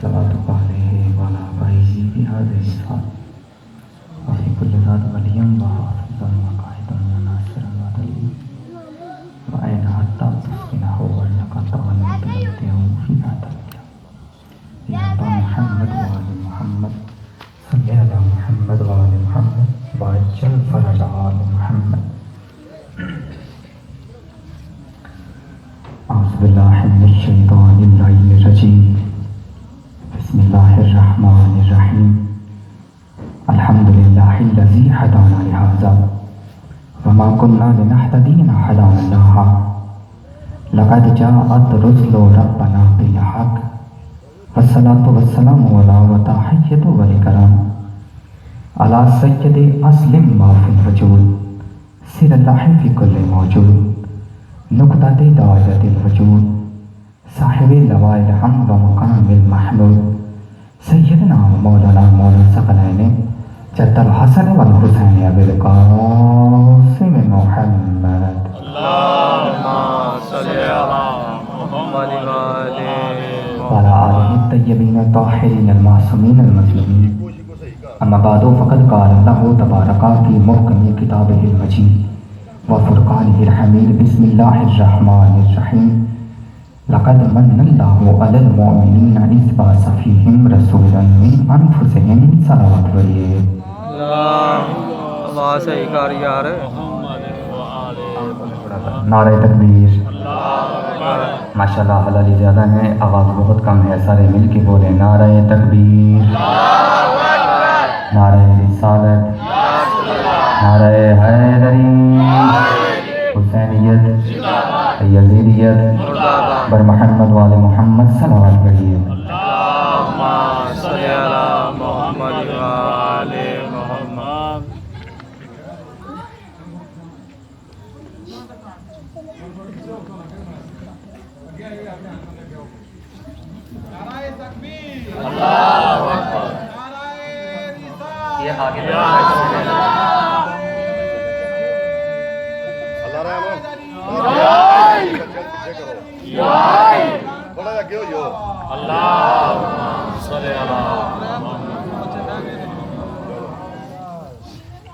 صلواتک علیہ وعلی آبائہ بہذا الصلاۃ وفی کل ذات ولیا وحافظا وقائدا وناصرا ودلیلا وعین حتی تسکنہ وانک تغنی بنمتہ فیہا تبتہ یا ابا محمد وآل محمد صلی علی محمد وآل محمد وعجل فرج آل محمد. اعوذ باللہ من الشیطان اللعین الرجیم. بسم اللہ الرحمن الرحیم. الحمد للہ الذی ہدانا لہذا وما کنا لنہتدی لولا ان ہدانا اللہ لقد جاءت رسل ربنا بالحق والصلاۃ والسلام علی وتحیۃ والاکرام علی سید اسلم ما فی الوجود سر اللہ فی کل موجود نقطۃ دایرۃ الوجود صاحب لوائے الحمد و مقام المحمود سیدنا و مولانا مولانا ثقلین جد الحسن والحسین ابی القاسم محمد. اللہم صلی علی محمد وعلی آلہ الطیبین الطاہرین المعصومین المظلومین. اما بعد فقد قال اللہ تبارک فی محکم کتابہ المجید وفرقانہ الحمید. بسم اللہ الرحمن الرحیم. لقد من اللہ علی المؤمنین اذ بعث فیہم رسولا من انفسہم. صلوات پڑھیے. اللہ صحیح کر یار. نعرہ تکبیر. ماشاءاللہ حلالی زیادہ ہیں، آواز بہت کم ہے، سارے مل کے بولیں نعرہ تکبیر، نعرہ رسالت، نعرہ حیدری، حسینیت، یزیدیت، بر محمد وآل محمد. صلوات پڑھیے. اللہم صلی علی محمد وآل محمد. اللہ اکبر. یہ آگے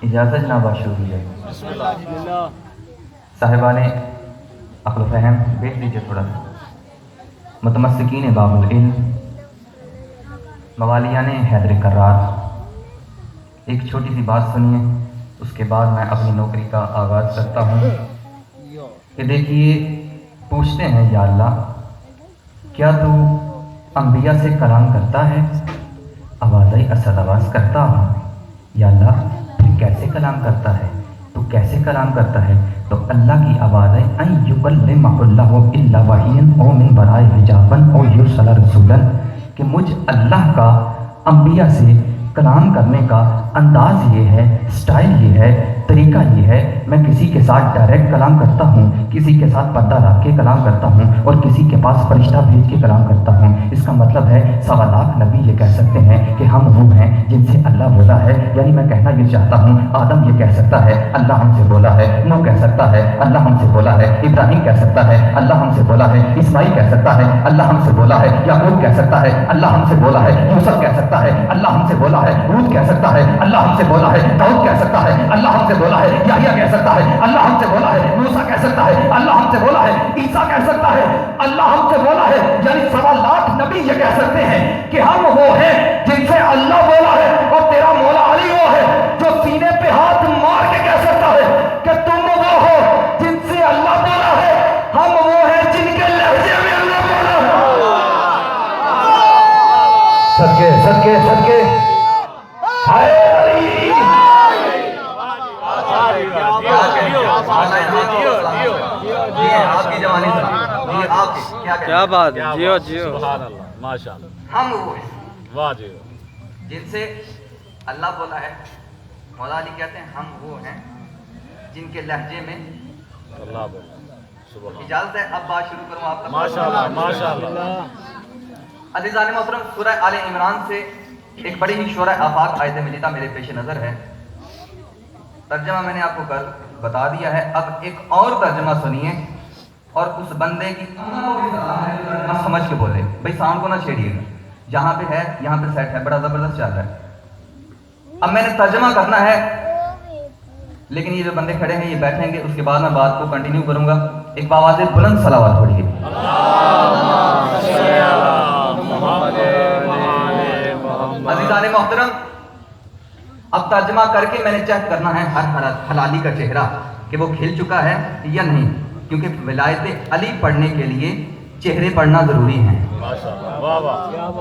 اجازت جناب شروع ہے. صاحبان عقل و فہم بیٹھ لیجیے تھوڑا سا. متمسکین باب العلم، موالیان حیدر کرار، ایک چھوٹی سی بات سنیے، اس کے بعد میں اپنی نوکری کا آغاز کرتا ہوں. کہ دیکھیے، پوچھتے ہیں یا اللہ کیا تو انبیاء سے کلام کرتا ہے؟ آواز اسد آواز کرتا ہوں. یا اللہ پھر کیسے کلام کرتا ہے؟ تو کیسے کلام کرتا ہے؟ تو اللہ کی آواز ہے ان یکلمہ اللہ الا وحیا او من وراء حجاب او یرسل رسولا، کہ مجھ اللہ کا انبیاء سے کلام کرنے کا انداز یہ ہے، سٹائل یہ ہے، طریقہ یہ ہے، میں کسی کے ساتھ ڈائریکٹ کلام کرتا ہوں، کسی کے ساتھ پردہ رکھ کے کلام کرتا ہوں، اور کسی کے پاس فرشتہ بھیج کے کلام کرتا ہوں. اس کا مطلب ہے 1.25 نبی یہ کہہ سکتے ہیں کہ ہم وہ ہیں جن سے اللہ بولا ہے. یعنی میں کہنا یہ چاہتا ہوں، آدم یہ کہہ سکتا ہے اللہ ہم سے بولا ہے، نوح کہہ سکتا ہے اللہ ہم سے بولا ہے، ابراہیم کہہ سکتا ہے اللہ ہم سے بولا ہے، اسماعیل کہہ سکتا ہے اللہ ہم سے بولا ہے، یعقوب کہہ سکتا ہے اللہ ہم سے بولا ہے، یوسف کہہ سکتا ہے اللہ ہم سے بولا ہے، ہود کہہ سکتا ہے اللہ ہم سے بولا ہے، داؤد کہہ سکتا ہے اللہ ہم سے بولا ہے، یحییٰ کہہ سکتا ہے اللہ ہم سے بولا ہے، موسیٰ کہہ سکتا ہے اللہ ہم سے بولا ہے، عیسیٰ کہہ سکتا ہے اللہ ہم سے بولا ہے. یعنی 1.25 نبی یہ کہہ سکتے ہیں کہ ہم وہ ہیں جن سے اللہ بولا ہے. اور تیرا مولا علی وہ ہے جو سینے پہ ہاتھ مار کے کہہ سکتا ہے کہ تم وہ ہو جن سے اللہ بولا ہے، ہم وہ ہیں جن کے لہجے میں اللہ بولا ہے. صدقے صدقے صدقے کیا بات ہے. جیو جیو. سبحان اللہ. ماشاء اللہ. ہم وہ ہیں واہ جی جن سے اللہ بولا ہے. مولا علی کہتے ہیں ہم وہ ہیں جن کے لہجے میں اللہ بولا. سبحان. اجازت ہے اب بات شروع کروں آپ کا؟ ماشاء اللہ ماشاء اللہ. عزیزان محترم، سورہ آل عمران سے ایک بڑی ہی شورہ آفاق آیت مجیدہ میرے پیش نظر ہے. ترجمہ میں نے آپ کو کل بتا دیا ہے. اب ایک اور ترجمہ سنیے اور اس بندے کی سمجھ کے بولے. بھائی ساؤنڈ کو نہ چھیڑیے گا. جہاں پہ ہے یہاں پہ سیٹ ہے، بڑا زبردست چل رہا ہے. اب میں نے ترجمہ کرنا ہے، لیکن یہ جو بندے کھڑے ہیں یہ بیٹھیں گے، اس کے بعد میں بات کو کنٹینیو کروں گا. ایک باواز بلند صلوات پڑھیے. عزیزان محترم، اب ترجمہ کر کے میں نے چیک کرنا ہے ہر حلالی کا چہرہ کہ وہ کھل چکا ہے یا نہیں، کیونکہ ولایت علی پڑھنے کے لیے چہرے پڑھنا ضروری ہیں.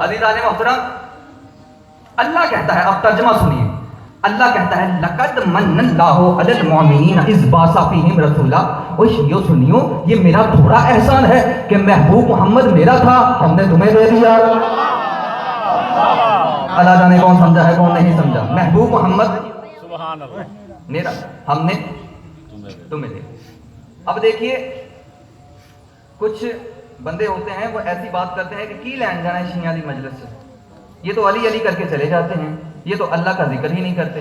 عزیزان محترم، اللہ کہتا ہے، اب ترجمہ سنیے. اللہ کہتا ہے لقد من اللہ علی المؤمنین اذ بعث فیہم رسولا. او شیعو سنیو، یہ میرا تھوڑا احسان ہے کہ محبوب محمد میرا تھا، ہم نے تمہیں دے دیا. اللہ جانے کون سمجھا ہے کون نہیں سمجھا. محبوب محمد سبحان اللہ میرا، ہم نے تمہیں دے. اب دیکھیے کچھ بندے ہوتے ہیں وہ ایسی بات کرتے ہیں کہ کی لین جانا ہے شیعہ علی مجلس سے، یہ تو علی علی کر کے چلے جاتے ہیں، یہ تو اللہ کا ذکر ہی نہیں کرتے.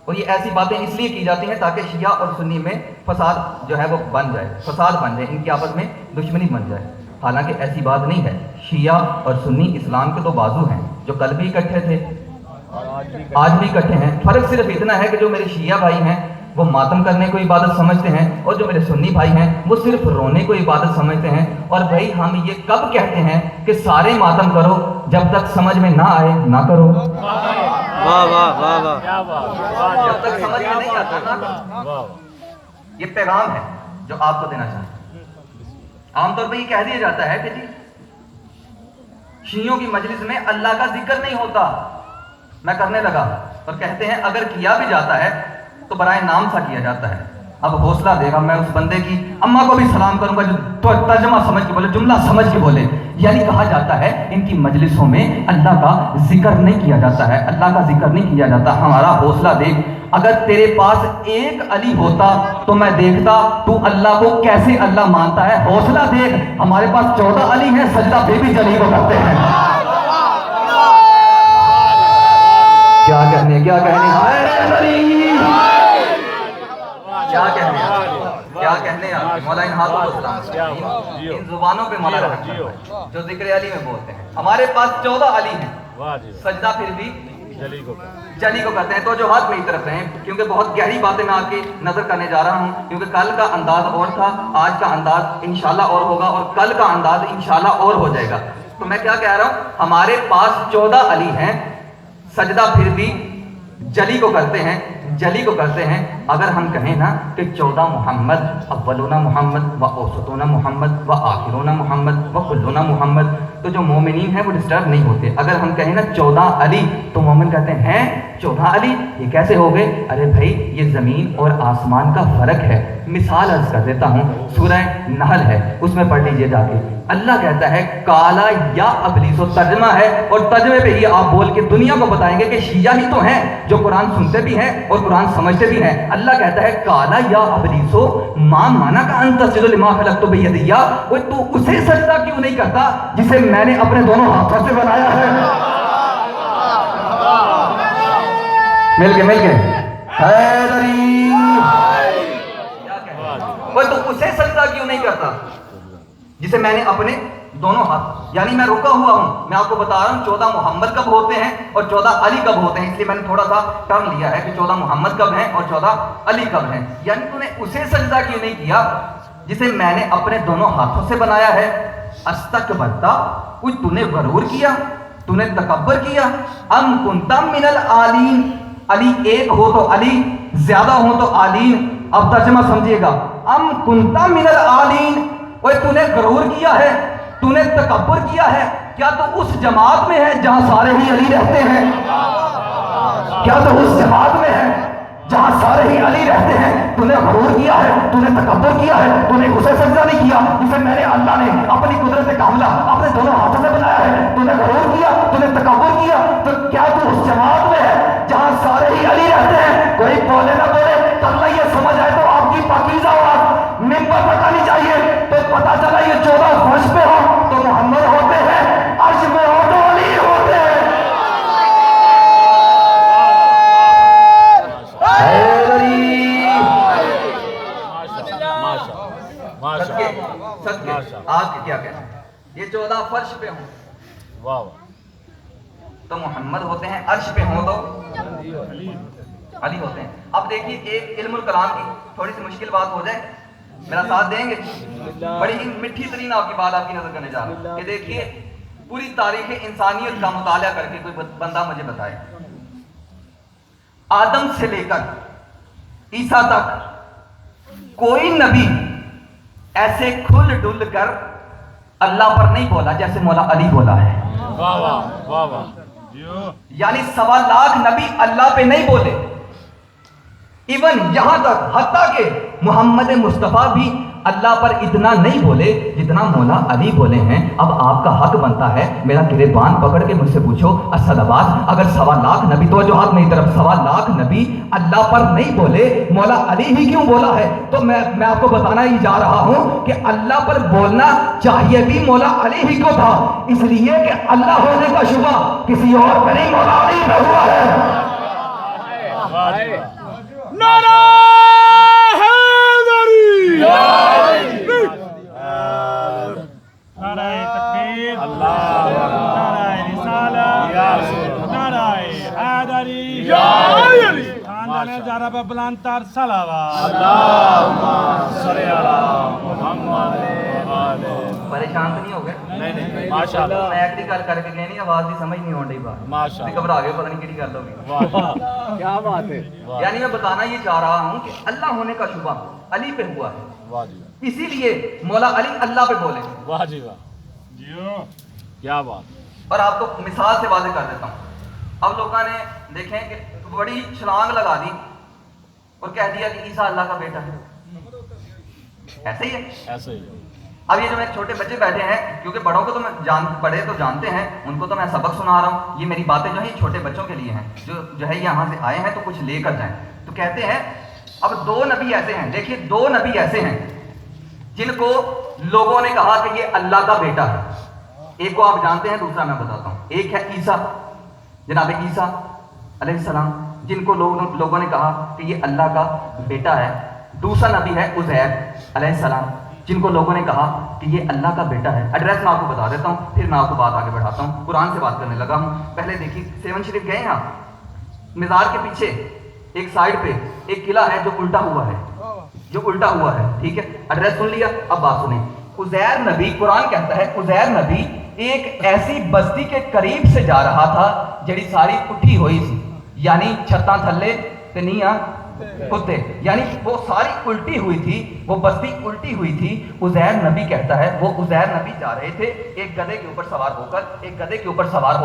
اور یہ ایسی باتیں اس لیے کی جاتی ہیں تاکہ شیعہ اور سنی میں فساد جو ہے وہ بن جائے، فساد بن جائے، ان کی آپس میں دشمنی بن جائے. حالانکہ ایسی بات نہیں ہے. شیعہ اور سنی اسلام کے تو بازو ہیں، جو کل بھی اکٹھے تھے آج بھی اکٹھے ہیں. فرق صرف اتنا ہے کہ جو میرے شیعہ بھائی ہیں وہ ماتم کرنے کو عبادت سمجھتے ہیں، اور جو میرے سنی بھائی ہیں وہ صرف رونے کو عبادت سمجھتے ہیں. اور بھائی ہم یہ کب کہتے ہیں کہ سارے ماتم کرو، جب تک سمجھ میں نہ آئے نہ کرو. واہ واہ واہ واہ. جب تک سمجھ میں نہیں آتا نہ کرو. یہ پیغام ہے جو آپ کو دینا چاہتے ہیں. عام طور پہ یہ کہہ دیا جاتا ہے کہ جی شیعوں کی مجلس میں اللہ کا ذکر نہیں ہوتا. میں کرنے لگا، اور کہتے ہیں اگر کیا بھی جاتا ہے تو برائے نام سا کیا جاتا ہے. اب حوصلہ دے گا، میں اس بندے کی اماں کو بھی سلام کروں گا جو ترجمہ سمجھ کے بولے، جملہ سمجھ کے بولے. یعنی کہا جاتا ہے ان کی مجلسوں میں اللہ کا ذکر نہیں کیا جاتا ہے، اللہ کا ذکر نہیں کیا جاتا. ہمارا حوصلہ دیکھ، اگر تیرے پاس ایک علی ہوتا تو میں دیکھتا تو اللہ کو کیسے اللہ مانتا ہے. حوصلہ دیکھ، ہمارے پاس 14 علی ہیں، سجدہ پھر بھی جلی کو کرتے ہیں. کیا کہنے کیا کہنے کیا کہنے کیا کہنے مولا ان ہاتھوں کو سلام، ان زبانوں پہ مولا رکھتا ہے جو ذکر علی میں بولتے ہیں. ہمارے پاس 14 علی ہیں، سجدہ پھر بھی جلی کو کرتے ہیں. تو جو ہاتھ میری طرف رہیں، کیونکہ بہت گہری باتیں میں آپ کی نظر کرنے جا رہا ہوں، کیونکہ کل کا انداز اور تھا، آج کا انداز انشاءاللہ اور ہوگا، اور کل کا انداز انشاءاللہ اور ہو جائے گا. تو میں کیا کہہ رہا ہوں، ہمارے پاس 14 علی ہیں، سجدہ پھر بھی جلی کو کرتے ہیں، جلی کو کرتے ہیں. اگر ہم کہیں نا کہ 14 محمد، اولون محمد و اوسطون محمد و آخرون محمد و کلون محمد، تو جو مومنین ہیں وہ ڈسٹرب نہیں ہوتے. اگر ہم کہیں نا 14 علی، تو مومن کہتے ہیں 14 علی یہ کیسے ہو گئے؟ ارے بھائی یہ زمین اور آسمان کا فرق ہے. مثال عرض کر دیتا ہوں، سورہ نحل ہے، اس میں پڑھ لیجئے جا کے. اللہ کہتا ہے کالا یا ابلیس، و ترجمہ ہے، اور ترجمے پہ یہ آپ بول کے دنیا کو بتائیں گے کہ شیعہ ہی تو ہیں جو قرآن سنتے بھی ہیں اور قرآن سمجھتے بھی ہیں. اللہ کہتا ہے کالا یا ابلیسو ما مانا کا انت تسجد لما خلقت بیدی. وہ تو اسے سجدہ کیوں نہیں کرتا جسے میں نے اپنے دونوں ہاتھوں سے بنایا ہے. مل کے حیدری، وہ تو اسے سجدہ کیوں نہیں کرتا جسے میں نے اپنے دونوں ہاتھ، یعنی میں رکا ہوا ہوں. میں آپ کو بتا رہا ہوں 14 محمد کب ہوتے ہیں اور 14 علی کب ہوتے ہیں، اس لیے میں نے تھوڑا سا ٹرم لیا ہے کہ 14 محمد کب ہیں اور 14 علی کب ہیں. یعنی تو نے اسے سجدہ کیوں نہیں کیا جسے میں نے اپنے دونوں ہاتھوں سے بنایا ہے. استکبرتا، کچھ تو نے غرور کیا، تو نے تکبر کیا. ام کنتا من العالین، علی ایک ہو تو علی، زیادہ ہو تو عالین. اب ترجمہ سمجھیے گا، ام کنتا من العالین، وہ تو نے غرور کیا ہے، تو نے تکبر کیا ہے. کیا تو اس جماعت میں ہے جہاں سارے ہی علی رہتے ہیں؟ کیا تو اس جماعت میں ہے جہاں سارے ہی علی رہتے ہیں؟ تو نے غرور کیا ہے، تو نے تکبر کیا ہے، تو نے اسے سجدہ نہیں کیا جسے میں نے اللہ نے اپنی قدرت کاملہ اپنے دونوں ہاتھوں سے بنایا ہے. تو نے غرور کیا، تو نے تکبر کیا. تو کیا تو اس جماعت میں ہے جہاں سارے ہی علی رہتے ہیں؟ کوئی بولے نہ بولے، اللہ یہ سمجھ آئے تو آپ کی پاکیزہ آواز ممبر پر آنی چاہیے. تو پتا چلا یہ 14 فرش پہ ہو تو محمد ہوتے ہیں، عرش میں ہو تو علی ہوتے ہیں. صدقے آپ کے کیا کہنا ہے؟ یہ 14 فرش پہ ہوں. واہ تو محمد ہوتے ہیں، عرش پہ ہوں تو علی ہوتے ہیں۔ اب دیکھیے ایک علم الکلام کی تھوڑی سی مشکل بات ہو جائے، میرا ساتھ دیں گے؟ بڑی ہی میٹھی ترین آپ کی بات آپ کی نظر کرنے جا رہا ہوں کہ دیکھیے پوری تاریخ انسانیت کا مطالعہ کر کے کوئی بندہ مجھے بتائے، آدم سے لے کر عیسیٰ تک کوئی نبی ایسے کھل ڈل کر اللہ پر نہیں بولا جیسے مولا علی بولا ہے۔ واہ واہ واہ واہ، یعنی 1.25 لاکھ نبی اللہ پہ نہیں بولے، ایون یہاں تک حتیٰ کہ محمد مصطفیٰ بھی اللہ پر اتنا نہیں بولے جتنا مولا علی بولے ہیں۔ اب آپ کا حق بنتا ہے میرا گریبان پکڑ کے مجھ سے پوچھو اسد آباد، اگر 1.25 لاکھ نبی، توجہات میری طرف، 1.25 لاکھ نبی اللہ پر نہیں بولے، مولا علی ہی کیوں بولا ہے؟ تو میں آپ کو بتانا ہی جا رہا ہوں کہ اللہ پر بولنا چاہیے بھی مولا علی ہی کو تھا، اس لیے کہ اللہ ہونے کا شبہ کسی اور پہ نہیں، مولا علی پہ ہوا ہے۔ نعرہ حیدری، نعرہ تکبیر، نعرہ رسالت، نعرہ حیدری، خاندان زہرا پہ بلند تر صلوات۔ اللہم صلی علی محمد وآلہ۔ پریشان تو نہیں ہو گئے؟ نہیں ماشاءاللہ، میں ایک گل کر کے گئے نہیں، آواز دی سمجھ نہیں ہونے بات، ماشاءاللہ، گھبرا گئے، پتہ نہیں کیڑی گل ہوگی۔ کیا بات ہے، یعنی میں بتانا یہ چاہ رہا ہوں کہ اللہ ہونے کا شبہ علی پہ ہوا ہے، واہ جی اسی لیے مولا علی اللہ پہ بولے۔ واہ جی واہ، کیا بات۔ اور آپ کو مثال سے واضح کر دیتا ہوں، اب لوگوں نے دیکھیں کہ بڑی چھلانگ لگا دی اور کہہ دیا کہ عیسیٰ اللہ کا بیٹا ہے، ایسے ہی ہے۔ ایسے ہی اب یہ جو میرے چھوٹے بچے بیٹھے ہیں، کیونکہ بڑوں کو تو میں بڑے تو جانتے ہیں، ان کو تو میں سبق سنا رہا ہوں، یہ میری باتیں جو ہیں یہ چھوٹے بچوں کے لیے ہیں جو ہے یہاں سے آئے ہیں تو کچھ لے کر جائیں۔ تو کہتے ہیں اب 2 نبی ایسے ہیں، دیکھیے 2 نبی ایسے ہیں جن کو لوگوں نے کہا کہ یہ اللہ کا بیٹا ہے، ایک کو آپ جانتے ہیں، دوسرا میں بتاتا ہوں۔ ایک ہے عیسیٰ، جناب عیسیٰ علیہ السلام، جن کو لوگوں نے کہا کہ یہ اللہ کا بیٹا ہے۔ دوسرا نبی ہے عزیر علیہ السلام، جن کو لوگوں نے کہا کہ یہ اللہ کا بیٹا ہے۔ ایڈریس میں آپ کو بتا دیتا ہوں، پھر میں آپ کو بات آگے بڑھاتا ہوں، قرآن سے بات کرنے لگا ہوں۔ پہلے دیکھیے 7 شریف گئے ہیں آپ، مزار کے پیچھے ایک سائڈ پہ ایک قلعہ ہے جو الٹا ہوا ہے، ٹھیک ہے، ایڈریس سن لیا، اب بات سنیں۔ عزیر نبی، قرآن کہتا ہے عزیر نبی ایک ایسی بستی کے قریب سے جا رہا تھا جڑی ساری اٹھی ہوئی تھی، یعنی چھتاں تھلے تے نیاں کتے، یعنی وہ ساری الٹی ہوئی تھی، وہ بستی الٹی ہوئی تھی۔ عزیر نبی کہتا ہے وہ عزیر نبی جا رہے تھے ایک گدھے کے اوپر سوار ہو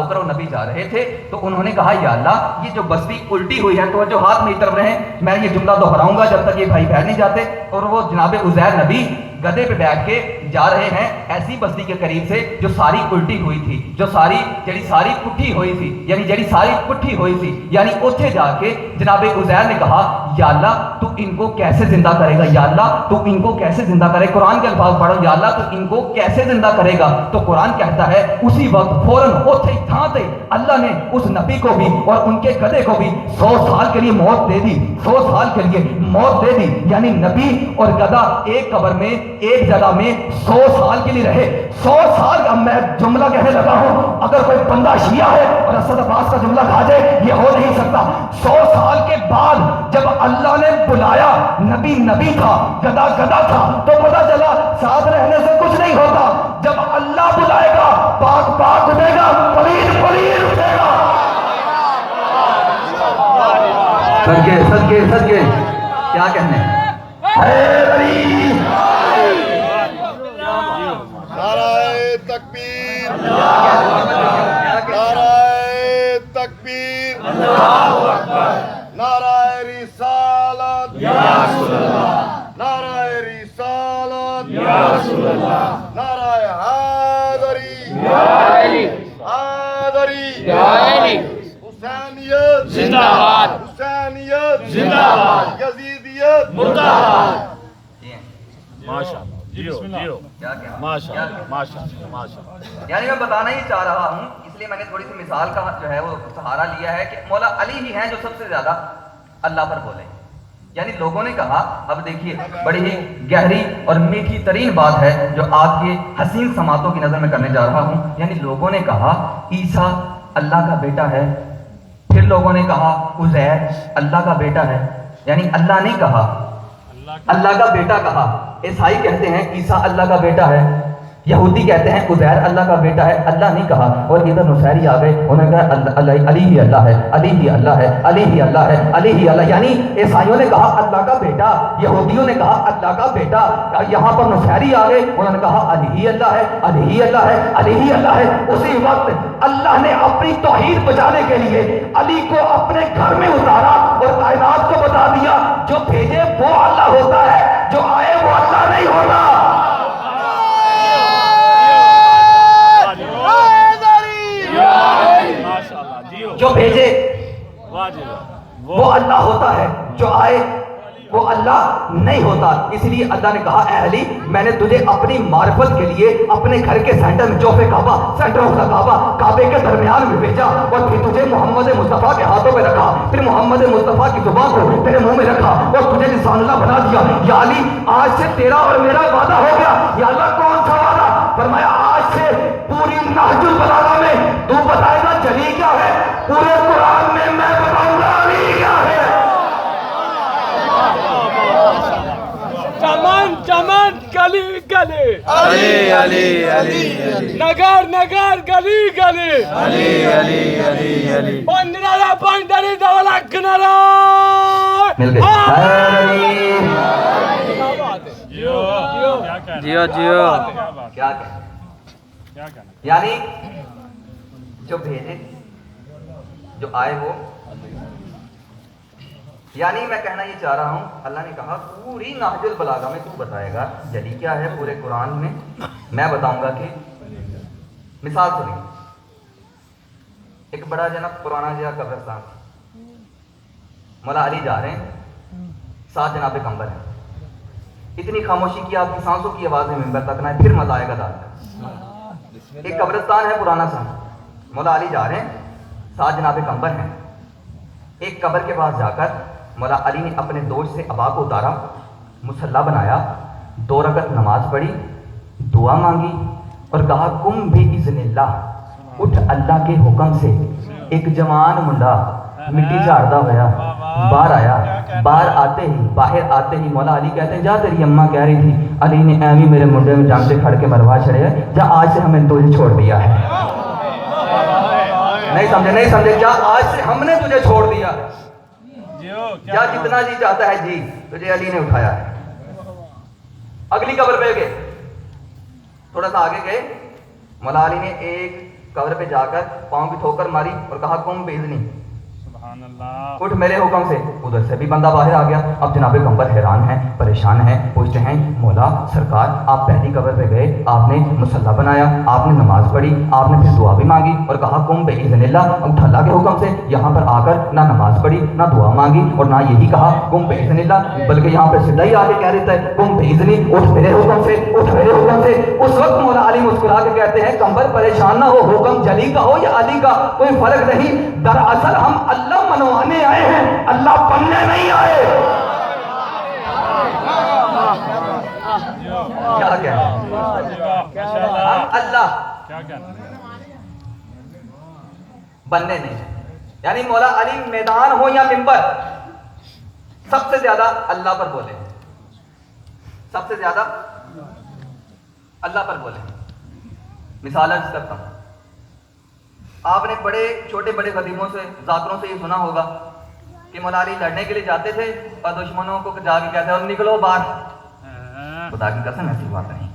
کر وہ نبی جا رہے تھے، تو انہوں نے کہا یا اللہ یہ جو بستی الٹی ہوئی ہے، تو جو ہاتھ میری طرف رہیں، میں یہ جملہ دہراؤں گا جب تک یہ بھائی بہن نہیں جاتے، اور وہ جناب عزیر نبی گدھے پہ بیٹھ کے جا رہے ہیں ایسی بستی کے قریب سے جو ساری الٹی ہوئی تھی، جو ساری پٹھی ہوئی تھی، یعنی اوتھے جا کے جناب عزیر نے کہا یا اللہ تو ان کو کیسے زندہ کرے گا، یا اللہ تو ان کو کیسے زندہ کرے، قرآن کے الفاظ پڑھو، یا اللہ تو ان کو کیسے زندہ کرے گا۔ تو قرآن کہتا ہے اسی وقت فوراً اوتھے تھا تے اللہ نے اس نبی کو بھی اور ان کے گدھے کو بھی 100 سال کے لیے موت دے دی، 100 سال کے لیے موت دے دی، یعنی نبی اور گدھا ایک قبر میں ایک جگہ میں 100 سال کے لیے رہے۔ 100 سال کا میں جملہ کہنے لگا ہوں، اگر کوئی بندہ شیعہ ہے اور اسد عباس کا جملہ کھا جائے یہ ہو نہیں سکتا۔ 100 سال کے بعد جب اللہ نے بلایا، نبی تھا، گدھا تھا، تو پتہ چلا ساتھ رہنے سے کچھ نہیں ہوتا، جب اللہ بلائے گا پاک اٹھے گا، پلید اٹھے گا۔ صدقے کیا کہنے ہیں؟ نعرہ تکبیر، نعرہ رسالت، نعرہ رسالت، نعرہ حیدری، حسینیت زندہ باد، حسینیت زندہ باد، یزیدیت مردہ باد۔ ماشاءاللہ، جیو کیا ماشاءاللہ۔ یعنی میں بتانا ہی چاہ رہا ہوں، اس لیے میں نے تھوڑی سی مثال کا جو ہے وہ سہارا لیا ہے کہ مولا علی ہی ہیں جو سب سے زیادہ اللہ پر بولے۔ یعنی لوگوں نے کہا، اب دیکھیے بڑی ہی گہری اور میٹھی ترین بات ہے جو آپ کے حسین سماعتوں کی نظر میں کرنے جا رہا ہوں، یعنی لوگوں نے کہا عیسیٰ اللہ کا بیٹا ہے. پھر لوگوں نے کہا عزیر اللہ کا بیٹا ہے، یعنی اللہ نہیں کہا، اللہ کا بیٹا کہا. عیسائی کہتے ہیں عیسیٰ اللہ کا بیٹا ہے، یہودی کہتے ہیں عزیر اللہ کا بیٹا ہے، اللہ نہیں کہا. اور ادھر نصیری آ گئے، انہوں نے کہا علی ہی اللہ ہے، علی ہی اللہ ہے، علی ہی اللہ ہے، علی ہی اللہ. یعنی عیسائیوں نے کہا اللہ کا بیٹا، یہودیوں نے کہا اللہ کا بیٹا. یہاں پر نصیری آ گئے، انہوں نے کہا علی ہی اللہ ہے، علی ہی اللہ ہے، علی ہی اللہ ہے. اسی وقت اللہ نے اپنی توحید بچانے کے لیے علی کو اپنے گھر میں اتارا اور کائنات کو بتا دیا جو بھیجے وہ اللہ ہوتا ہے، جو آئے وہ اللہ نہیں ہوتا. جو بھیجے وہ اللہ ہوتا ہے، جو آئے وہ اللہ نہیں ہوتا. اس لیے اللہ نے کہا اے علی میں نے تجھے اپنی معرفت کے لیے اپنے گھر کے سینٹر میں جوف کعبہ، سینٹر آف دا کعبہ، کعبے کے درمیان میں بھیجا اور پھر تجھے محمد مصطفیٰ کے ہاتھوں میں رکھا، پھر محمد مصطفیٰ کی زبان کو تیرے منہ میں رکھا اور تجھے لسان اللہ بنا دیا. یا علی آج سے تیرا اور میرا وعدہ ہو گیا. یا اللہ کون سا وعدہ؟ فرمایا آج سے پوری نہج البلاغہ میں تو بتائے گا جلی کیا ہے، پورے قرآن میں میں بتاؤں گا علی کیا ہے. چمن چمن گلی گلی علی علی علی نگر نگر گلی گلی علی علی علی علی بندرا بندری دولا کنارا. مل گئے. جیو جیو کیا کہنا، یعنی جو بھیجے جو آئے وہ، یعنی میں کہنا یہ چاہ رہا ہوں اللہ نے کہا پوری نہج البلاغہ میں تو بتائے گا جلی کیا ہے، پورے قرآن میں میں بتاؤں گا کہ مثال سنیں. ایک بڑا جناب پرانا جہاں قبرستان، مولا علی جا رہے ہیں، 7 جناب کمبر ہیں. اتنی خاموشی کی آپ کی سانسوں کی آوازیں ممبر تک نہ ہے، پھر مزہ آئے گا دار. ایک قبرستان ہے پرانا سا، مولا علی جا رہے ہیں، 7 جناب کمبر ہیں. ایک قبر کے پاس جا کر مولا علی نے اپنے دوست سے ابا کو اتارا، مصلی بنایا، 2 رکعت نماز پڑھی، دعا مانگی اور کہا کم بھی اذن اللہ، اٹھ اللہ کے حکم سے. ایک جوان منڈا مٹی جھاڑتا ہوا باہر آیا، باہر آتے ہی مولا علی کہتے ہیں جا تیری اماں کہہ رہی تھی. علی نے ایویں میرے منڈے میں جان سے کھڑ کے مروا چھڑے ہے، جا آج سے ہم نے تجھے چھوڑ دیا ہے. نہیں سمجھے جا آج سے ہم نے تجھے چھوڑ دیا ہے، جا جتنا جی چاہتا ہے جی، تجھے علی نے اٹھایا ہے. اگلی قبر پہ گئے، تھوڑا سا آگے گئے، مولا علی نے ایک قبر پہ جا کر پاؤں کی ٹھوکر ماری اور کہا قم باذنی، اٹھ میرے حکم سے. ادھر سے بھی بندہ باہر آ گیا. اب جناب کمبر حیران ہیں، پریشان ہیں، پوچھتے ہیں مولا سرکار آپ پہلی قبر پہ گئے، آپ نے مصلی بنایا، آپ نے نماز پڑھی، آپ نے پھر دعا بھی مانگی اور کہا قم باذن اللہ، اٹھ اللہ کے حکم سے. یہاں پر آ کر نہ نماز پڑھی، نہ دعا مانگی اور نہ یہی کہا قم باذن اللہ، بلکہ یہاں پہ سیدھا ہی آگے کہہ دیتا ہے قم باذنی، اٹھ میرے حکم سے، اٹھ میرے حکم سے. اس وقت مولا علی مسکرا کے کہتے ہیں کمبر پریشان نہ ہو، حکم جلی کا ہو یا علی کا کوئی فرق نہیں، دراصل ہم اللہ منوانے آئے ہیں، اللہ بننے نہیں آئے. کیا کہنا ہم اللہ بننے نہیں، یعنی مولا علی میدان ہو یا منبر سب سے زیادہ اللہ پر بولے، سب سے زیادہ اللہ پر بولے. مثال عرض کرتا ہوں، آپ نے بڑے چھوٹے بڑے خطیبوں سے ذاکروں سے یہ سنا ہوگا کہ مولا علی لڑنے کے لیے جاتے تھے اور دشمنوں کو جا کے کہتے ہیں اور نکلو باہر. خدا کی قسم ایسی بات نہیں.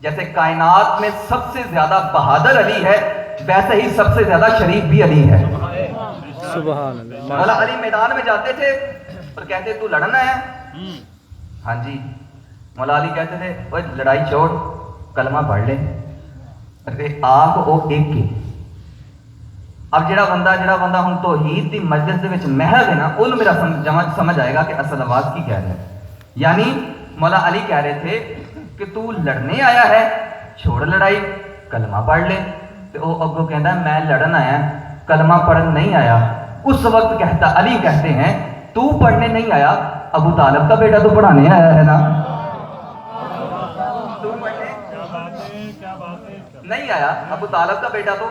جیسے کائنات میں سب سے زیادہ بہادر علی ہے، ویسے ہی سب سے زیادہ شریف بھی علی ہے. سبحان اللہ. مولا علی میدان میں جاتے تھے اور کہتے تو لڑنا ہے؟ ہاں جی. مولا علی کہتے تھے اوے لڑائی چھوڑ، کلمہ پڑھ لے. آگ او ایک کی. اب جڑا بندہ ہوں توحید دی مجلس دے وچ محض ہے نا، اُن میرا سمجھ آئے گا کہ اصل آواز کی کہہ رہے ہیں. یعنی مولا علی کہہ رہے تھے کہ تو لڑنے آیا ہے، چھوڑ لڑائی، کلمہ پڑھ لے. تو وہ اگوں کہتا ہے میں لڑن آیا، کلمہ پڑھن نہیں آیا. اس وقت کہتا علی کہتے ہیں تو پڑھنے نہیں آیا، ابو طالب کا بیٹا تو پڑھانے آیا ہے نا. تو پڑھنے نہیں آیا، ابو طالب کا بیٹا تو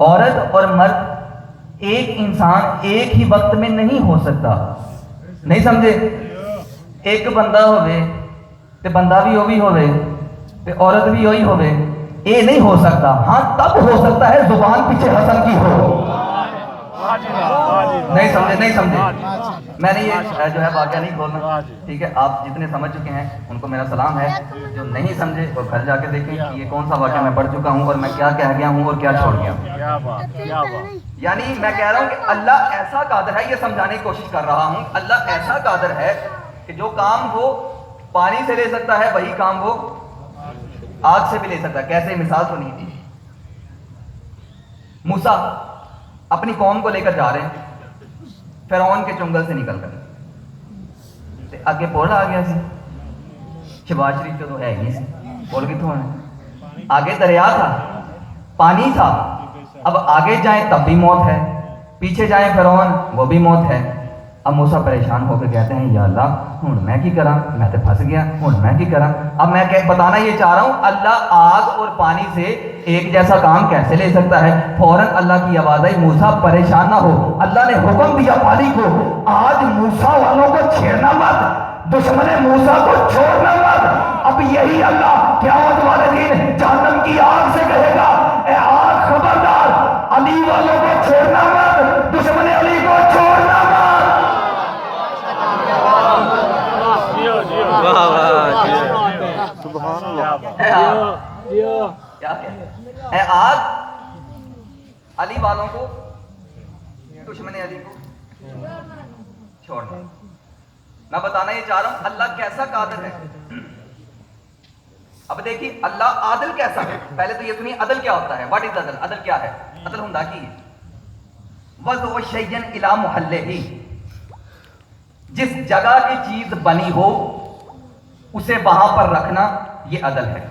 عورت اور مرد ایک انسان ایک ہی وقت میں نہیں ہو سکتا. نہیں سمجھے؟ ایک بندہ ہوئے تے بندہ بھی وہی ہوئے تے عورت بھی وہی ہوئے، یہ نہیں ہو سکتا. ہاں تب ہو سکتا ہے زبان پیچھے حسن کی ہو. نہیں سمجھے؟ نہیں سمجھے؟ میں نے یہ جو ہے واقعہ نہیں کھولنا، ٹھیک ہے؟ آپ جتنے سمجھ چکے ہیں ان کو میرا سلام ہے. جو نہیں سمجھے وہ گھر جا کے دیکھیں کہ یہ کون سا واقعہ میں پڑھ چکا ہوں اور میں کیا کہہ گیا ہوں اور کیا چھوڑ گیا ہوں. کیا بات، کیا بات. یعنی میں کہہ رہا ہوں کہ اللہ ایسا قادر ہے، یہ سمجھانے کی کوشش کر رہا ہوں، اللہ ایسا قادر ہے کہ جو کام وہ پانی سے لے سکتا ہے وہی کام وہ آگ سے بھی لے سکتا ہے. کیسے؟ مثال سنیے تھی. موسیٰ اپنی قوم کو لے کر جا رہے ہیں فرعون کے چنگل سے نکل کر، آگے پول آ گیا سی، شباز شریف تو ہے ہی سی، پول کتوں آنا؟ آگے دریا تھا، پانی تھا. اب آگے جائیں تب بھی موت ہے، پیچھے جائیں فرعون وہ بھی موت ہے. اب موسیٰ پریشان ہو کے کہتے ہیں یا اللہ ہوں میں کی کراں، میں تو پھنس گیا، ہوں میں کی کراں. اب میں بتانا یہ چاہ رہا ہوں اللہ آگ اور پانی سے ایک جیسا کام کیسے لے سکتا ہے؟ فوراً اللہ کی آواز آئی موسیٰ پریشان نہ ہو. اللہ نے حکم دیا پانی کو آج موسیٰ والوں کو چھیڑنا مت، دشمن موسیٰ کو چھوڑنا مت. اب یہی اللہ قیامت والے دن جہنم کی آگ سے کہے گا اے آگ خبردار، علی والوں کو چھوڑنا مت، دشمن علی کو چھوڑنا مت. اے آگ علی والوں کو، دشمن علی کو چھوڑنا. میں بتانا یہ چاہ رہا ہوں اللہ کیسا قادر ہے. اب دیکھیے اللہ عادل کیسا ہے. پہلے تو یہ سنیے عدل کیا ہوتا ہے. واٹ از عدل؟ عدل کیا ہے؟ عدل ہوندا کی وضع شیئن الی محلہ، جس جگہ کی چیز بنی ہو اسے وہاں پر رکھنا، یہ عدل ہے.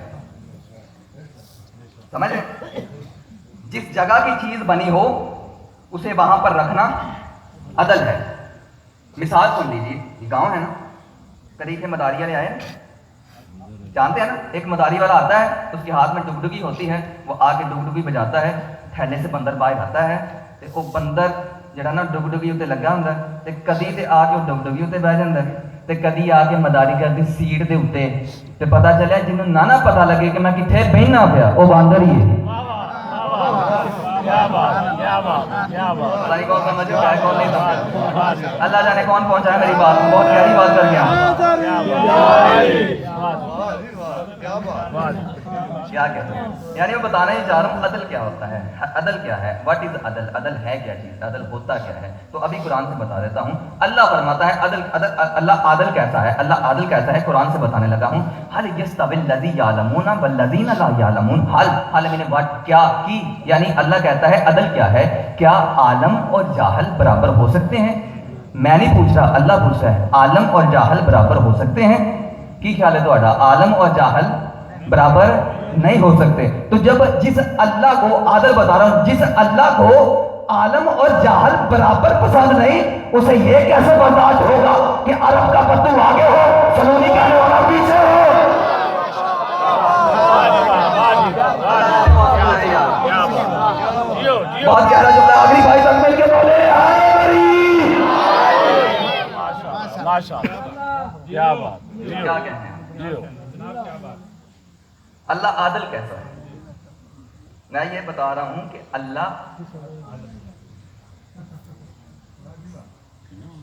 سمجھ رہے؟ جس جگہ کی چیز بنی ہو اسے وہاں پر رکھنا عدل ہے. مثال سن لیجیے، یہ گاؤں ہے نا، قریب کے مداری والے آئے، جانتے ہیں نا، ایک مداری والا آتا ہے، اس کے ہاتھ میں ڈگڈگی ہوتی ہے، وہ آ کے ڈگڈگی بجاتا ہے، تھیلے سے بندر باہر آتا ہے، تے وہ بندر جڑا نا ڈگڈگی اتنے لگا ہوندا ہے، تے کدی تے آ کے وہ ڈگڈگی اتنے بہ جاندا ہے، تے کدی آ کے مداری کرਦੀ سیٹ دے اتنے، تے پتہ چلیا جنوں نہ پتہ لگے کہ میں کتھے بہنا پیا وہ باندر ہی ہے. کیا بات، کیا بات، کیا بات. پتہ نہیں کون سمجھ رہا ہے کون نہیں سمجھ. اللہ جانے کون پہنچا ہے میری بات، بہت گہری بات کر گیا. کیا کہتے ہیں؟ یعنی وہ بتانا ہی چاہ رہا ہوں عدل کیا ہوتا ہے. عدل کیا ہے؟ واٹ از عدل؟ عدل ہے کیا چیز؟ عدل ہوتا کیا ہے؟ تو ابھی قرآن سے بتا دیتا ہوں. اللہ فرماتا ہے اللہ عادل کیسا ہے. اللہ عادل کیسا ہے قرآن سے بتانے لگا ہوں. حل یستوی الذی یعلمون والذین لا یعلمون. حل میں نے واٹ کیا کی، یعنی اللہ کہتا ہے عدل کیا ہے. کیا عالم اور جاہل برابر ہو سکتے ہیں؟ میں نہیں پوچھ رہا، اللہ پوچھ رہا ہے. عالم اور جاہل برابر ہو سکتے ہیں؟ کی خیال ہے تھوڑا؟ عالم اور جاہل برابر نہیں ہو سکتے. تو جس اللہ کو عادل بتا رہا ہوں، جس اللہ کو عالم اور جاہل برابر پسند نہیں، اسے یہ کیسے برداشت ہوگا کہ عرب کا پتو آگے ہو، سلونی کہنے والا پیچھے ہو؟ بہت گہرا جملہ. آخری بھائی سب مل کے بولے کیا بات. کیا کہتے ہیں؟ اللہ عادل کیسا ہے؟ میں یہ بتا رہا ہوں کہ اللہ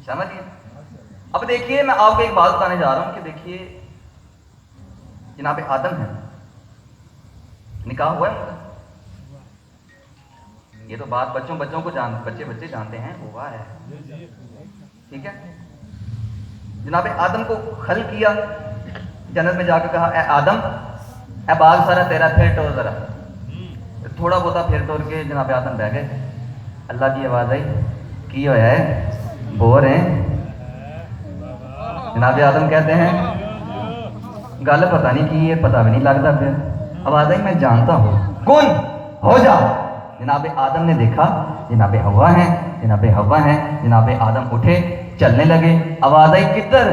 سمجھیے. اب دیکھیے میں آپ کو ایک بات بتانے جا رہا ہوں کہ دیکھیے جناب آدم ہے، نکاح ہوا ہے ان کا. یہ تو بات بچوں کو بچے جانتے ہیں، ہوا ہے، ٹھیک ہے. جناب آدم کو خلق کیا، جنت میں جا کے کہا اے آدم اے باغ سارا تیرا، پھر ٹور ذرا. تھوڑا بہتا پھر ٹور کے جناب آدم بہ گئے. اللہ کی آواز آئی کی ہوا ہے؟ بور ہیں. جناب آدم کہتے ہیں گل پتہ نہیں کی ہے، پتہ بھی نہیں لگتا. پھر آواز آئی میں جانتا ہوں، کون ہو جا. جناب آدم نے دیکھا جناب ہوا ہیں، جناب ہوا ہیں. جناب آدم اٹھے چلنے لگے. آواز آئی کدھر؟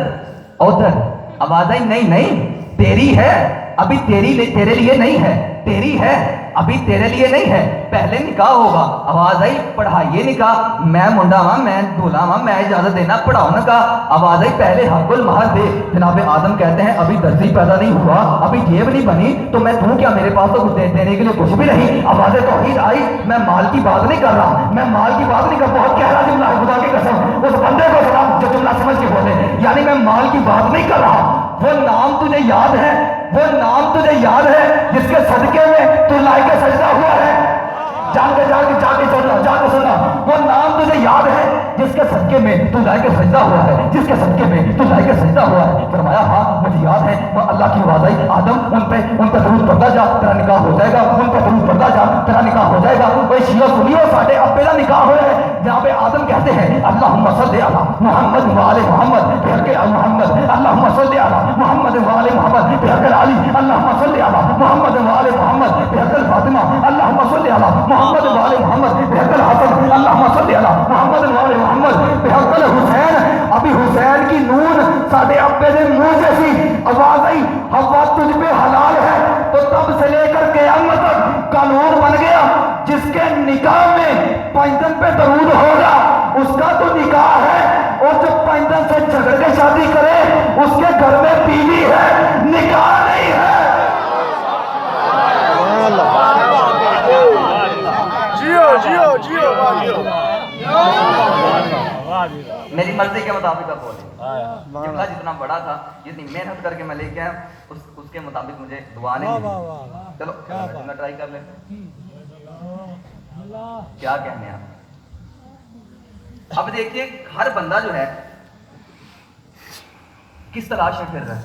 ادھر. آواز آئی نہیں تیری ہے، ابھی تیرے لیے نہیں ہے. تیری ہے ابھی تیرے لیے نہیں ہے، پہلے نکاح ہوگا۔ آواز آئی پڑھائیے نکاح، میں منڈا ہاں میں دھولا ہاں میں اجازت دینا پڑھاؤ نکاح۔ آواز آئی پہلے حق المہر دے۔ جناب آدم کہتے ہیں ابھی درزی پیدا نہیں ہوا، ابھی جیب نہیں بنی تو میں دوں کیا، میرے پاس تو کچھ دینے کے لیے کچھ بھی نہیں۔ آواز توحید آئی، میں مال کی بات نہیں کر رہا، میں مال کی بات نہیں کر، بہت گہرا جملہ ہے خدا کی قسم، اس بندے کو سلام جو جملہ سمجھ کے بولے، یعنی میں مال کی بات نہیں کر رہا۔ وہ نام تجھے یاد ہے، وہ نام تجھے یاد ہے جس کے صدقے میں تو لائق سجدہ ہوا ہے؟ جا کے سننا، وہ نام تجھے یاد ہے جس کے صدقے میں تو لائق سجدہ ہوا ہے، جس کے صدقے میں تو لائق سجدہ ہوا ہے؟ فرمایا ہاں مجھے یاد ہے۔ وہ اللہ کی آواز آئی آدم ان پہ درود پڑھتا جا تیرا نکاح ہو جائے گا، ان پہ درود پڑھتا جا تیرا نکاح ہو جائے گا۔ وہ شیعہ سنیو ساڈے ابے دا نکاح ہوا ہے جہاں پہ آدم کہتے ہیں اللہم صلی علی محمد وآل محمد بحق محمد، اللہم صلی علی محمد وآل محمد بحق علی، اللہم صلی علی محمد وآل محمد بحق فاطمہ، اللہم صلی علی محمد وآل محمد بحق الحسن، اللہم صلی علی محمد وآل محمد بحق الحسین۔ ابھی حسین کی نون ساڈے ابے دے منہ جیسی آواز آئی ہوا تجھ پہ حلال ہے، تو تب سے لے کر قیامت تک قانون بن گیا جس کے نکاح میں 5 دن پہ درود ہوگا اس کا تو نکاح ہے، اور جو 5 دن سے جھگڑ کے شادی کرے اس کے گھر میں بیوی ہے، نکاح نہیں ہے۔ میری مرضی کے مطابق آپ بولیں، جملہ جتنا بڑا تھا جتنی محنت کر کے میں لے کے آیا اس کے مطابق مجھے دعا نہیں ملی۔ چلو میں ٹرائی کر لیں، کیا کہنے آپ۔ اب دیکھیے ہر بندہ جو ہے کس تلاش میں پھر رہا ہے،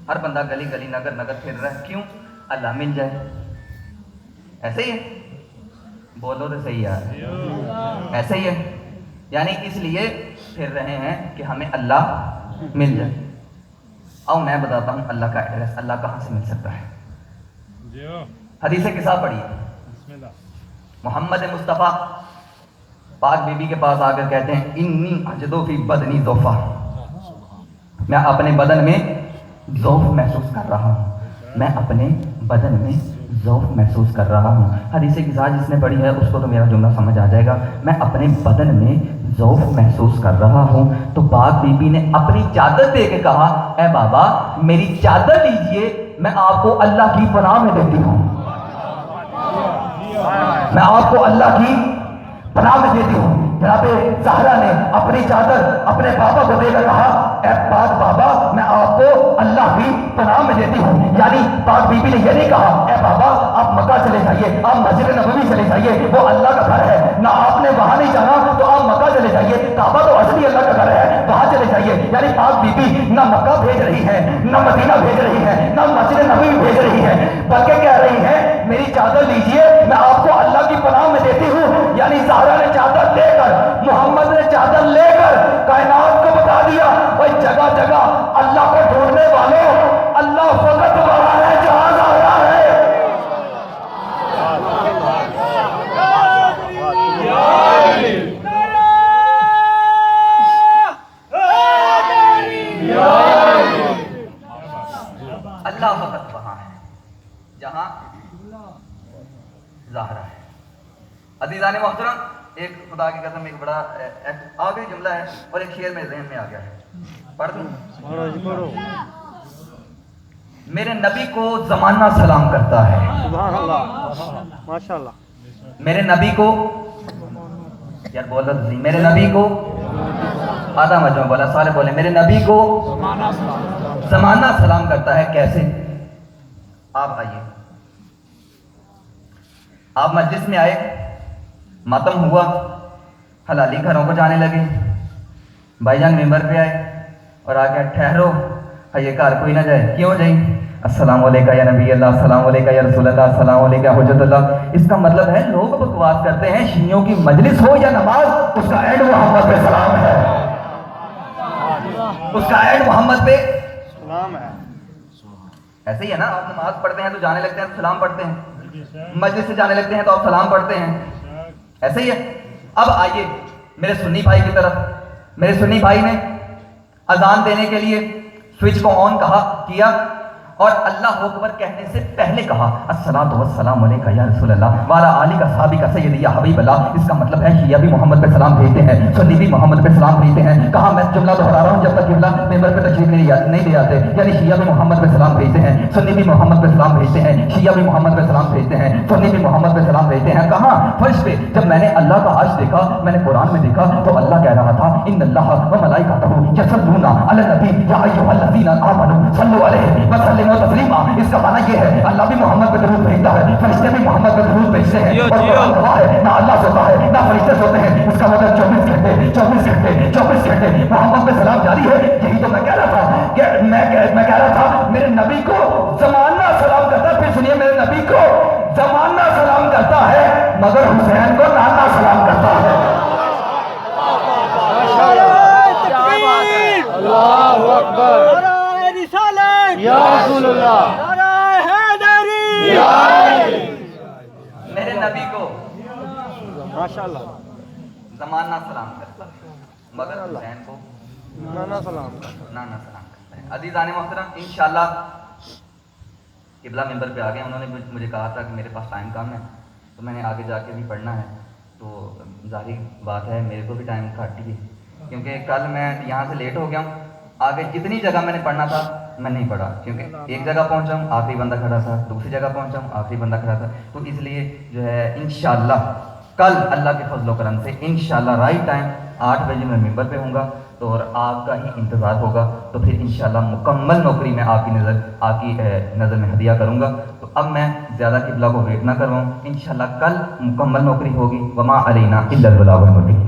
ہر بندہ گلی گلی نگر نگر پھر رہا ہے، کیوں؟ اللہ مل جائے، ایسے ہی ہے، بولو تو صحیح یار، ایسے ہی ہے، یعنی اس لیے پھر رہے ہیں کہ ہمیں اللہ مل جائے۔ او میں بتاتا ہوں اللہ کا ایڈریس، اللہ کہاں سے مل سکتا ہے۔ حدیث قصہ پڑھیے، محمد مصطفیٰ پاک بی بی کے پاس آ کر کہتے ہیں انی اجدو فی بدنی ذوفا، میں اپنے بدن میں ذوف محسوس کر رہا ہوں، میں اپنے بدن میں ذوف محسوس کر رہا ہوں۔ حدیث قصہ جس نے پڑھی ہے اس کو تو میرا جملہ سمجھ آ جائے گا، میں اپنے بدن میں ذوف محسوس کر رہا ہوں۔ تو پاک بی بی نے اپنی چادر دے کے کہا اے بابا میری چادر لیجئے، میں آپ کو اللہ کی پناہ میں دیتی ہوں، میں آپ کو اللہ کی پناہ میں دیتی ہوں۔ جناب زہرا نے اپنی چادر اپنے بابا کو دے کر کہا اے پاک بابا میں آپ کو اللہ کی پناہ میں دیتی ہوں، یعنی پاک بی بی نے یہ نہیں کہا اے بابا آپ مکہ چلے جائیے، آپ مسجد نبوی چلے جائیے، وہ اللہ کا گھر ہے، نہ آپ نے وہاں نہیں جانا تو آپ مکہ چلے جائیے، کعبہ تو اصلی اللہ کا گھر ہے وہاں چلے جائیے۔ یعنی پاک بی بی نہ مکہ بھیج رہی ہے، نہ مدینہ بھیج رہی ہے، نہ مسجد نبوی بھیج رہی ہے، بلکہ کہہ رہی ہے میری چادر لیجئے میں آپ کو اللہ کی پناہ میں دیتی ہوں۔ یعنی زہرا نے چادر لے کر، محمد نے چادر لے کر کائنات کو بتا دیا اور جگہ جگہ اللہ کو ڈھونڈنے والوں اللہ فقط وہاں ہے جہاں زہرا ہے۔ اللہ فقط وہاں ہے جہاں زہرا ہے۔ عزیزان محترم ایک خدا کی قسم ایک بڑا آخری جملہ ہے اور ایک شعر میرے ذہن میں آ گیا ہے، پڑھ دوں؟ میرے نبی کو زمانہ سلام کرتا ہے، سبحان اللہ، ماشاءاللہ، میرے نبی کو یار بولا تو صحیح، میرے نبی کو آدھا مجمع بولا، سارے بولے میرے نبی کو زمانہ سلام کرتا ہے۔ کیسے؟ آپ آئیے، آپ مجلس میں آئے، ماتم ہوا، حلالی گھروں کو جانے لگے، بھائی جان ممبر پہ آئے اور آ کے ٹھہرو یہ گھر کوئی نہ جائے، کیوں جائیں؟ السلام علیکم یا نبی اللہ، السلام علیکم یا رسول اللہ، السلام علیکم یا حجت اللہ۔ اس کا مطلب ہے لوگ بکواس کرتے ہیں، شیعوں کی مجلس ہو یا نماز اس کا اینڈ محمد پہ سلام ہے، اس کا اینڈ محمد پہ سلام ہے۔ ایسے ہی ہے نا، آپ نماز پڑھتے ہیں تو جانے لگتے ہیں تو سلام پڑھتے ہیں، مجلس سے جانے لگتے ہیں تو آپ سلام پڑھتے ہیں، ایسے ہی ہے۔ اب آئیے میرے سنی بھائی کی طرف، میرے سنی بھائی نے اذان دینے کے لیے سوئچ کو آن کیا اور اللہ اکبر کہنے سے پہلے کہا الصلاۃ والسلام علیکہ یا رسول اللہ وعلی آلک صحابک سیدی یا حبیب اللہ، اس کا مطلب ہے شیعہ بھی محمد پہ سلام بھیجتے ہیں، سنی بھی محمد پہ سلام بھیجتے ہیں. کہا میں جملہ دہرا رہا ہوں جب تک قبلہ ممبر پہ تشریف نہیں لے آتے، یعنی شیعہ بھی محمد پہ سلام بھیجتے ہیں، سنی بھی محمد پہ سلام بھیجتے ہیں، شیعہ بھی محمد پہ سلام بھیجتے ہیں، سنی بھی محمد پہ سلام بھیجتے ہیں. کہاں؟ فرش پہ. جب میں نے اللہ کا عرش دیکھا، میں نے قرآن میں دیکھا تو اللہ کہہ رہا تھا ان اللہ و ملائکتہ یصلون علی النبی یا ایھا الذین آمنوا صلوا علیہ وسلموا تسلیما. اس کا معنی یہ ہے اللہ بھی محمد پہ درود بھیجتا ہے، فرشتے بھی محمد پہ درود بھیجتے ہیں، اور قرآن گواہ ہے نہ اللہ سوتا ہے نہ فرشتے سوتے ہیں. اس کا مطلب 24 گھنٹے محمد پہ سلام جاری ہے. یہی تو میں کہہ رہا تھا کہ میں کہہ رہا تھا میرے نبی کو زمانہ سلام کرتا ہے. پھر سنیے، میرے نبی کو زمانہ سلام کرتا ہے مگر حسین کو نانا سلام کرتا ہے. اللہ اکبر یا رسول اللہ یا میرے نبی کو ماشاءاللہ زمانہ سلام کرتا ہے مگر حسین کو نانا سلام. نانا سلام کرتا ہے. عزیزان محترم، انشاءاللہ قبلہ ممبر پہ آ گئے. انہوں نے مجھے کہا تھا کہ میرے پاس ٹائم کم ہے تو میں نے آگے جا کے بھی پڑھنا ہے. تو ظاہری بات ہے میرے کو بھی ٹائم گھٹ ہی ہے کیونکہ کل میں یہاں سے لیٹ ہو گیا ہوں. آگے جتنی جگہ میں نے پڑھنا تھا میں نہیں پڑھا کیونکہ ایک جگہ پہنچا ہوں آخری بندہ کھڑا تھا، دوسری جگہ پہنچا ہوں آخری بندہ کھڑا تھا. تو اس لیے جو ہے انشاءاللہ کل اللہ کے فضل و کرم سے انشاءاللہ رائٹ ٹائم 8 بجے میں ممبر پہ ہوں گا تو اور آپ کا ہی انتظار ہوگا. تو پھر انشاءاللہ مکمل نوکری میں آپ کی نظر میں ہدیہ کروں گا. تو اب میں زیادہ قبلہ کو ویٹ نہ کرواؤں، انشاءاللہ کل مکمل نوکری ہوگی. وما علینا الا البلاغ المبین.